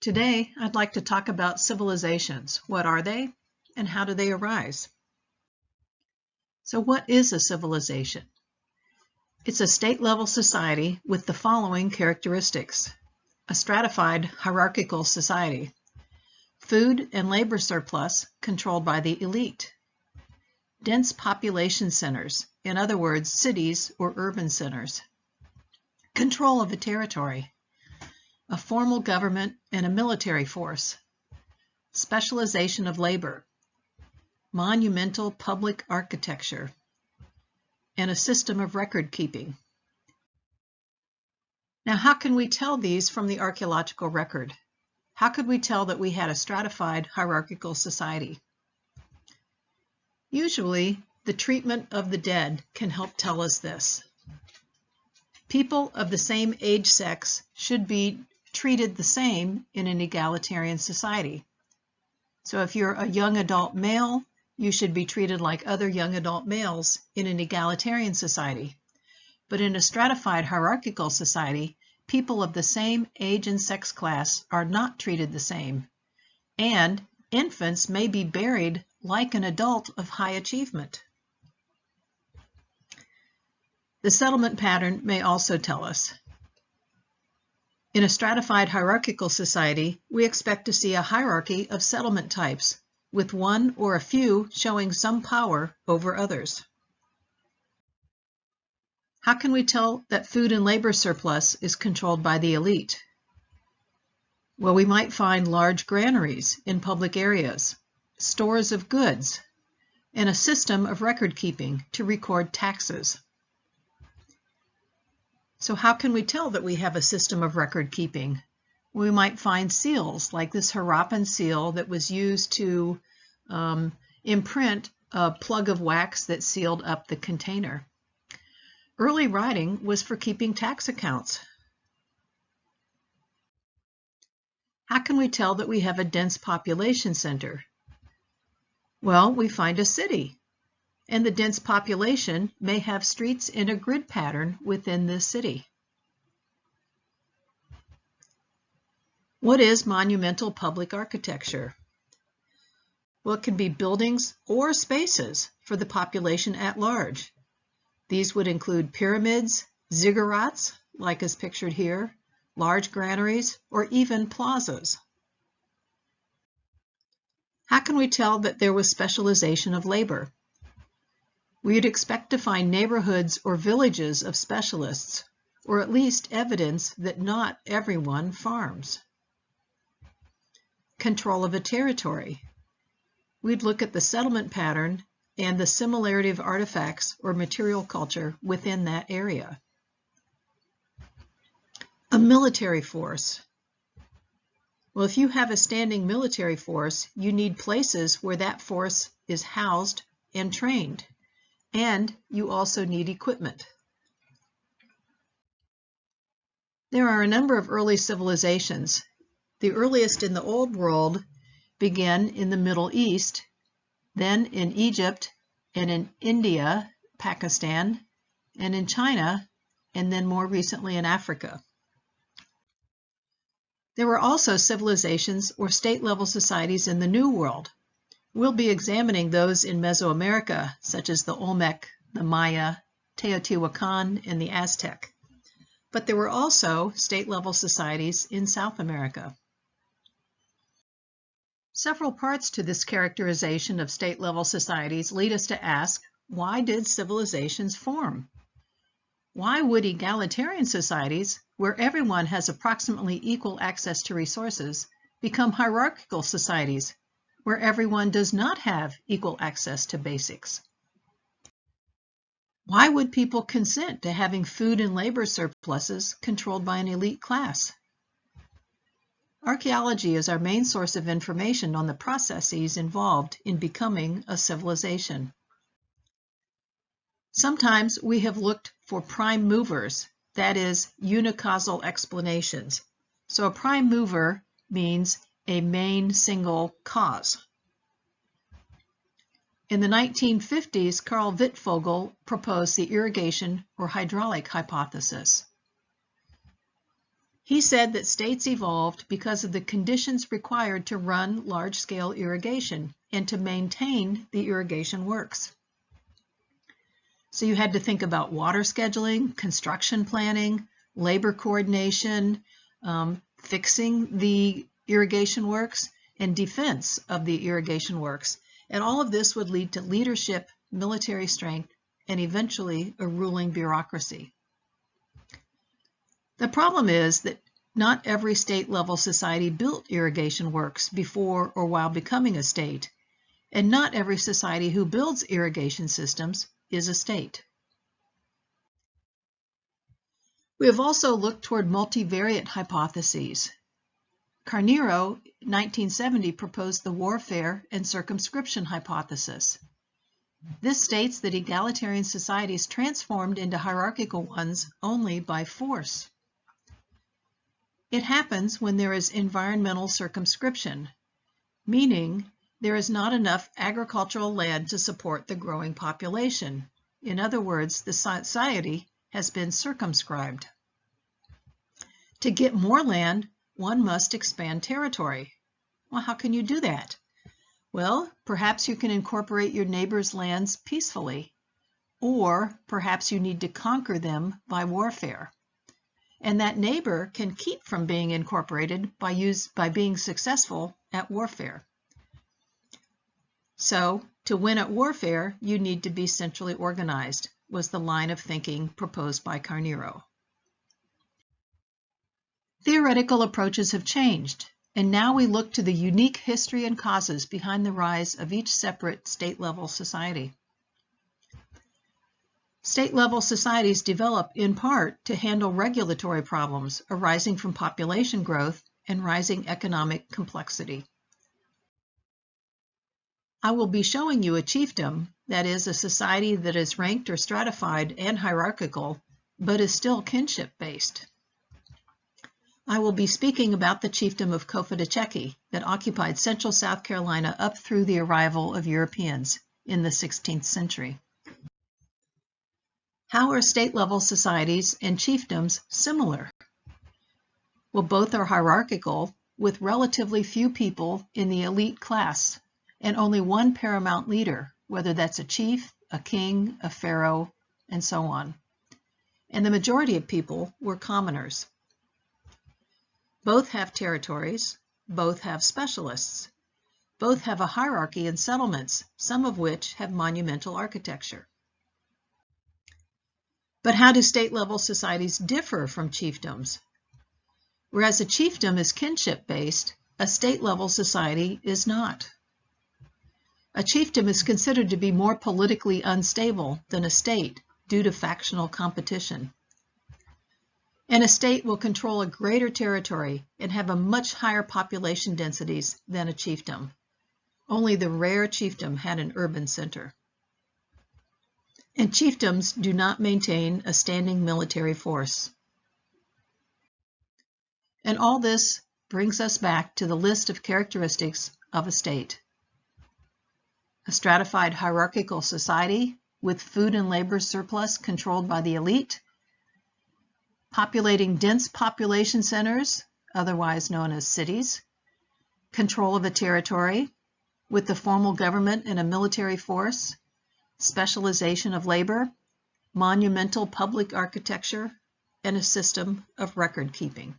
Today, I'd like to talk about civilizations. What are they, and how do they arise? So what is a civilization? It's a state-level society with the following characteristics. A stratified hierarchical society. Food and labor surplus controlled by the elite. Dense population centers, in other words, cities or urban centers. Control of a territory. A formal government and a military force. Specialization of labor. Monumental public architecture. And a system of record keeping. Now, how can we tell these from the archaeological record? How could we tell that we had a stratified hierarchical society? Usually, the treatment of the dead can help tell us this. People of the same age sex should be treated the same in an egalitarian society. So if you're a young adult male, you should be treated like other young adult males in an egalitarian society. But in a stratified hierarchical society, people of the same age and sex class are not treated the same. And infants may be buried like an adult of high achievement. The settlement pattern may also tell us. In a stratified hierarchical society, we expect to see a hierarchy of settlement types, with one or a few showing some power over others. How can we tell that food and labor surplus is controlled by the elite? Well, we might find large granaries in public areas, stores of goods, and a system of record keeping to record taxes. So how can we tell that we have a system of record keeping? We might find seals, like this Harappan seal that was used to imprint a plug of wax that sealed up the container. Early writing was for keeping tax accounts. How can we tell that we have a dense population center? Well, we find a city, and the dense population may have streets in a grid pattern within this city. What is monumental public architecture? Well, it can be buildings or spaces for the population at large. These would include pyramids, ziggurats, like is pictured here, large granaries, or even plazas. How can we tell that there was specialization of labor? We'd expect to find neighborhoods or villages of specialists, or at least evidence that not everyone farms. Control of a territory. We'd look at the settlement pattern and the similarity of artifacts or material culture within that area. A military force. Well, if you have a standing military force, you need places where that force is housed and trained. And you also need equipment. There are a number of early civilizations. The earliest in the Old World began in the Middle East, then in Egypt, and in India, Pakistan, and in China, and then more recently in Africa. There were also civilizations or state-level societies in the New World. We'll be examining those in Mesoamerica, such as the Olmec, the Maya, Teotihuacan, and the Aztec. But there were also state-level societies in South America. Several parts to this characterization of state-level societies lead us to ask, why did civilizations form? Why would egalitarian societies, where everyone has approximately equal access to resources, become hierarchical societies, where everyone does not have equal access to basics? Why would people consent to having food and labor surpluses controlled by an elite class? Archaeology is our main source of information on the processes involved in becoming a civilization. Sometimes we have looked for prime movers, that is, unicausal explanations. So a prime mover means a main single cause. In the 1950s, Carl Wittfogel proposed the irrigation or hydraulic hypothesis. He said that states evolved because of the conditions required to run large-scale irrigation and to maintain the irrigation works. So you had to think about water scheduling, construction planning, labor coordination, fixing the irrigation works, and defense of the irrigation works. And all of this would lead to leadership, military strength, and eventually a ruling bureaucracy. The problem is that not every state-level society built irrigation works before or while becoming a state, and not every society who builds irrigation systems is a state. We have also looked toward multivariate hypotheses. Carneiro, 1970, proposed the warfare and circumscription hypothesis. This states that egalitarian societies transformed into hierarchical ones only by force. It happens when there is environmental circumscription, meaning there is not enough agricultural land to support the growing population. In other words, the society has been circumscribed. To get more land, one must expand territory. Well, how can you do that? Well, perhaps you can incorporate your neighbor's lands peacefully, or perhaps you need to conquer them by warfare. And that neighbor can keep from being incorporated by being successful at warfare. So, to win at warfare, you need to be centrally organized, was the line of thinking proposed by Carneiro. Theoretical approaches have changed, and now we look to the unique history and causes behind the rise of each separate state-level society. State-level societies develop in part to handle regulatory problems arising from population growth and rising economic complexity. I will be showing you a chiefdom, that is, a society that is ranked or stratified and hierarchical, but is still kinship-based. I will be speaking about the chiefdom of Cofitachequi that occupied central South Carolina up through the arrival of Europeans in the 16th century. How are state-level societies and chiefdoms similar? Well, both are hierarchical, with relatively few people in the elite class, and only one paramount leader, whether that's a chief, a king, a pharaoh, and so on. And the majority of people were commoners. Both have territories, both have specialists, both have a hierarchy in settlements, some of which have monumental architecture. But how do state-level societies differ from chiefdoms? Whereas a chiefdom is kinship-based, a state-level society is not. A chiefdom is considered to be more politically unstable than a state due to factional competition. And a state will control a greater territory and have a much higher population densities than a chiefdom. Only the rare chiefdom had an urban center. And chiefdoms do not maintain a standing military force. And all this brings us back to the list of characteristics of a state. A stratified hierarchical society with food and labor surplus controlled by the elite, populating dense population centers, otherwise known as cities, control of a territory with the formal government and a military force, specialization of labor, monumental public architecture, and a system of record keeping.